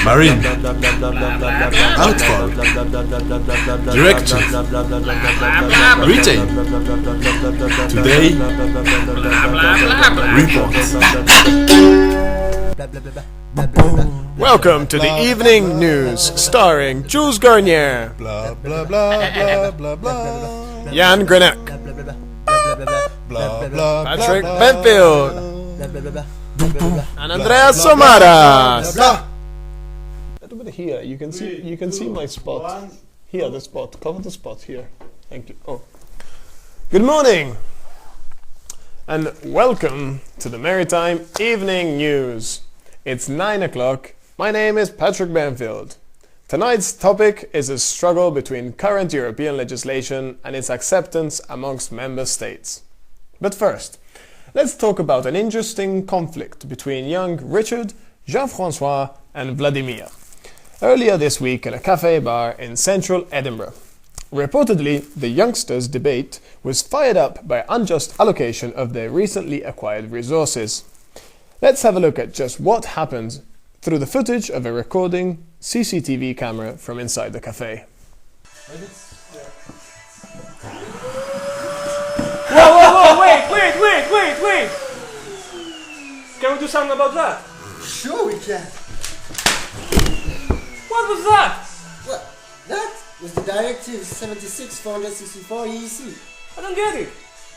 Marine. Outfall. Direction. Retail. Today. Reports. Welcome to the evening news, starring Jules Garnier, Blah blah blah blah blah blah. Yann, Grannec, Blah blah. Patrick, Benfield, and Andreas, Somaras. A little bit here. You can see my spot. Here, the spot. Cover the spot here. Thank you. Oh, good morning, and welcome to the Maritime Evening News. It's 9 o'clock. My name is Patrick Benfield. Tonight's topic is a struggle between current European legislation and its acceptance amongst member states. But first, let's talk about an interesting conflict between young Richard, Jean-François and Vladimir earlier this week at a cafe bar in central Edinburgh. Reportedly, the youngsters' debate was fired up by unjust allocation of their recently acquired resources. Let's have a look at just what happened through the footage of a recording CCTV camera from inside the cafe. Whoa, wait! Can we do something about that? Sure we can. What was that? Well, that was the Directive 76/464 EEC. I don't get it.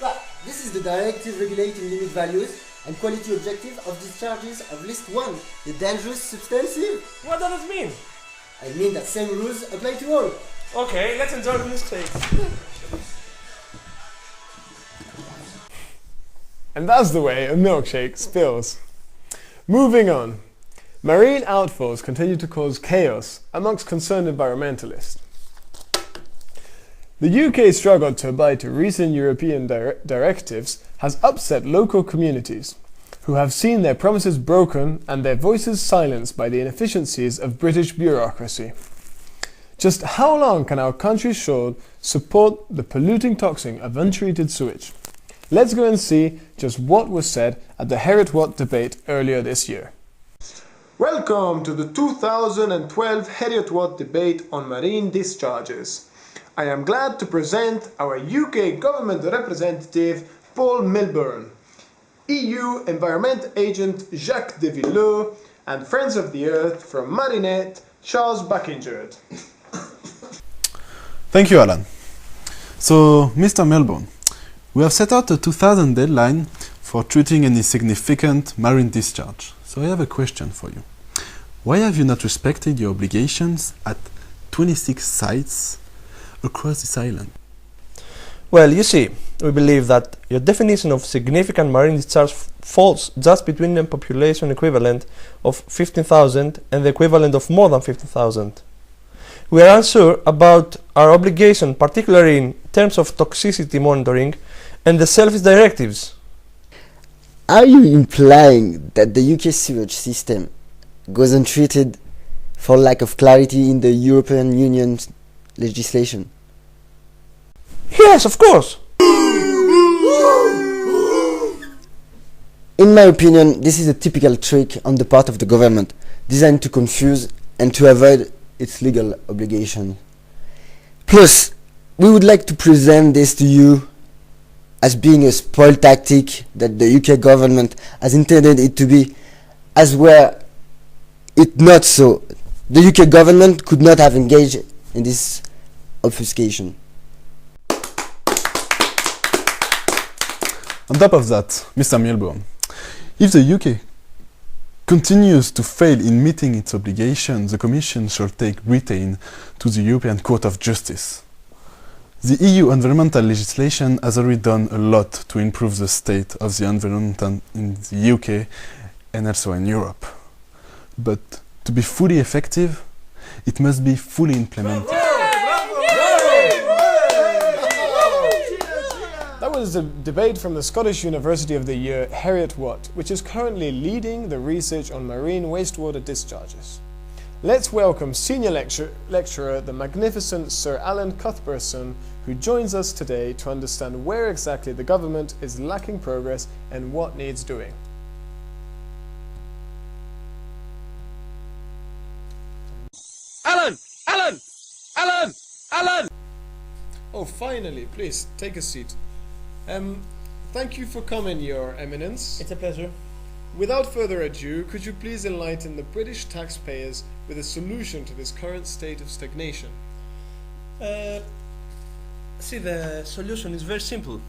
But this is the directive regulating limit values and quality objective of discharges of list 1, the dangerous substances. What does it mean? I mean that same rules apply to all. Okay, let's enjoy the mistake. And that's the way a milkshake spills. Moving on. Marine outfalls continue to cause chaos amongst concerned environmentalists. The UK's struggle to abide to recent European directives has upset local communities, who have seen their promises broken and their voices silenced by the inefficiencies of British bureaucracy. Just how long can our country's shore support the polluting toxin of untreated sewage? Let's go and see just what was said at the Heriot debate earlier this year. Welcome to the 2012 Heriot debate on marine discharges. I am glad to present our UK government representative Paul Milburn, EU Environment Agent Jacques de Villot, and Friends of the Earth from MarineWasteWaterDischarges Charles Buckingerd. Thank you, Alan. So, Mr. Milburn, we have set out a 2000 deadline for treating any significant marine discharge. So I have a question for you. Why have you not respected your obligations at 26 sites across this island? Well, you see, we believe that your definition of significant marine discharge falls just between the population equivalent of 15,000 and the equivalent of more than 15,000. We are unsure about our obligation, particularly in terms of toxicity monitoring and the service directives. Are you implying that the UK sewage system goes untreated for lack of clarity in the European Union's legislation? Yes, of course! In my opinion, this is a typical trick on the part of the government, designed to confuse and to avoid its legal obligation. Plus, we would like to present this to you as being a spoil tactic that the UK government has intended it to be, as were it not so. The UK government could not have engaged in this obfuscation. On top of that, Mr. Milburn, if the UK continues to fail in meeting its obligations, the Commission shall take Britain to the European Court of Justice. The EU environmental legislation has already done a lot to improve the state of the environment in the UK and also in Europe. But to be fully effective, it must be fully implemented. That was a debate from the Scottish University of the Year Heriot, which is currently leading the research on marine wastewater discharges. Let's welcome Senior Lecturer, the magnificent Sir Alan Cuthbertson, who joins us today to understand where exactly the government is lacking progress and what needs doing. Oh, finally, please, take a seat. Thank you for coming, Your Eminence. It's a pleasure. Without further ado, could you please enlighten the British taxpayers with a solution to this current state of stagnation? See, the solution is very simple.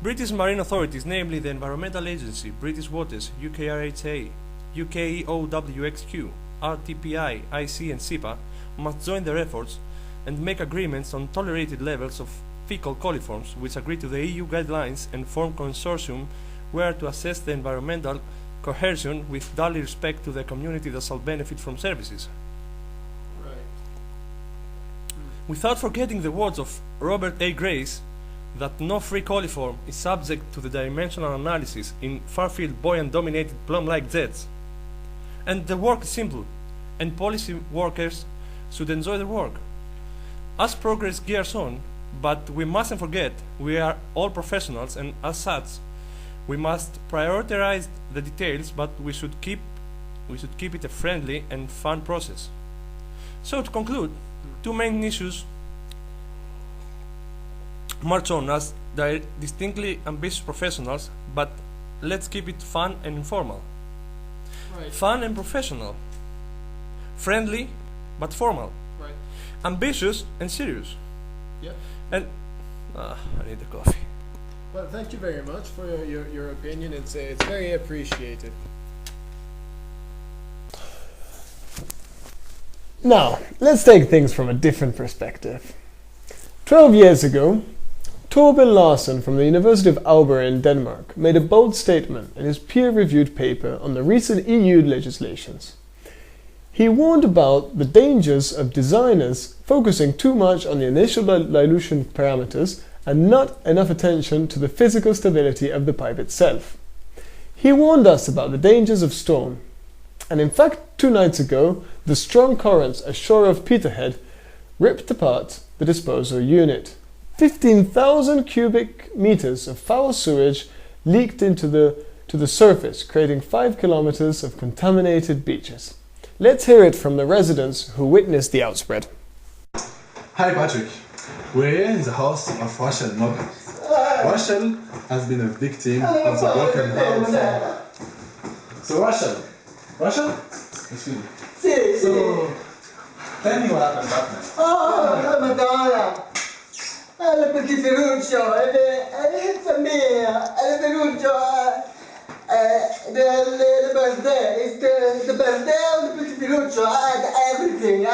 British marine authorities, namely the Environmental Agency, British Waters, UKRHA, UKEOWXQ, RTPI, IC and SIPA, must join their efforts and make agreements on tolerated levels of fecal coliforms, which agree to the EU guidelines and form consortium where to assess the environmental cohesion with due respect to the community that shall benefit from services. Without forgetting the words of Robert A. Grace, that no free coliform is subject to the dimensional analysis in far-field buoyant-dominated plum-like jets. And the work is simple, and policy workers should enjoy their work. As progress gears on, but we mustn't forget we are all professionals, and as such, we must prioritize the details, but we should keep it a friendly and fun process. So to conclude, two main issues march on as distinctly ambitious professionals, but let's keep it fun and informal. Right. Fun and professional. Friendly but formal. Right. Ambitious and serious. Yep. And I need a coffee. Well, thank you very much for your opinion. It's very appreciated. Now, let's take things from a different perspective. 12 years ago, Torben Larsen from the University of Aalborg in Denmark made a bold statement in his peer-reviewed paper on the recent EU legislations. He warned about the dangers of designers focusing too much on the initial dilution parameters and not enough attention to the physical stability of the pipe itself. He warned us about the dangers of storm. And in fact, 2 nights ago, the strong currents ashore of Peterhead ripped apart the disposal unit. 15,000 cubic meters of foul sewage leaked to the surface, creating 5 kilometers of contaminated beaches. Let's hear it from the residents who witnessed the outspread. Hi Patrick, we're here in the house of Rachel Noble. Rachel has been a victim of the broken house. So Rachel, excuse me. So, tell me what happened that night. Oh, Madonna! Le petit Ferruccio, it's me, le Ferruccio, the birthday, it's the birthday of the petit Ferruccio. I had everything, I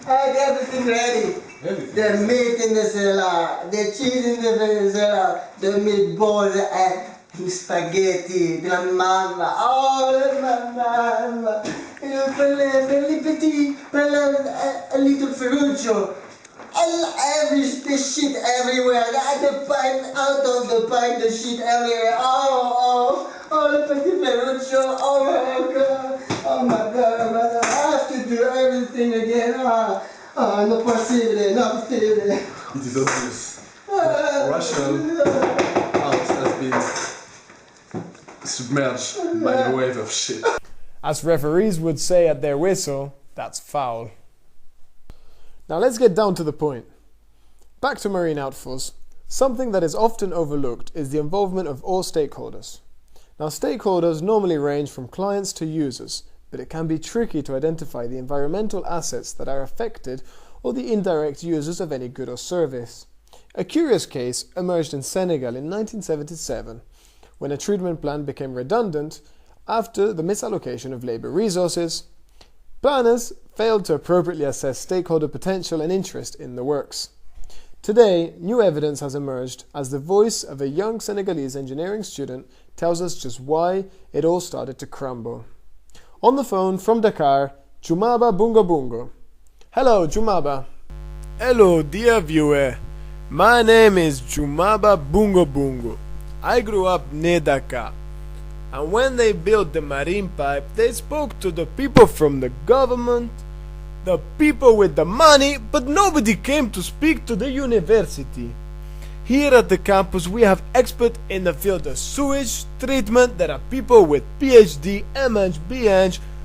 had everything ready. Everything. The meat in the cellar, the cheese in the cellar, the meatballs and spaghetti, the mamma, oh la mamma, a little Ferruccio. The shit everywhere. The pipe, out of the pipe, the shit everywhere. Oh, le petit Ferruccio. Oh my god. Oh my god. I have to do everything again. No possible, no possible. It is obvious. Rachel house has been submerged by a wave of shit. As referees would say at their whistle, that's foul. Now let's get down to the point. Back to marine outfalls. Something that is often overlooked is the involvement of all stakeholders. Now stakeholders normally range from clients to users, but it can be tricky to identify the environmental assets that are affected or the indirect users of any good or service. A curious case emerged in Senegal in 1977, when a treatment plant became redundant after the misallocation of labor resources. Planners failed to appropriately assess stakeholder potential and interest in the works. Today, new evidence has emerged as the voice of a young Senegalese engineering student tells us just why it all started to crumble. On the phone from Dakar, Jumaba Bungo Bungo. Hello, Jumaba. Hello, dear viewer. My name is Jumaba Bungo Bungo. I grew up near Dakar. And when they built the marine pipe, they spoke to the people from the government, the people with the money, but nobody came to speak to the university. Here at the campus we have experts in the field of sewage treatment. There are people with PhD, MH, BH,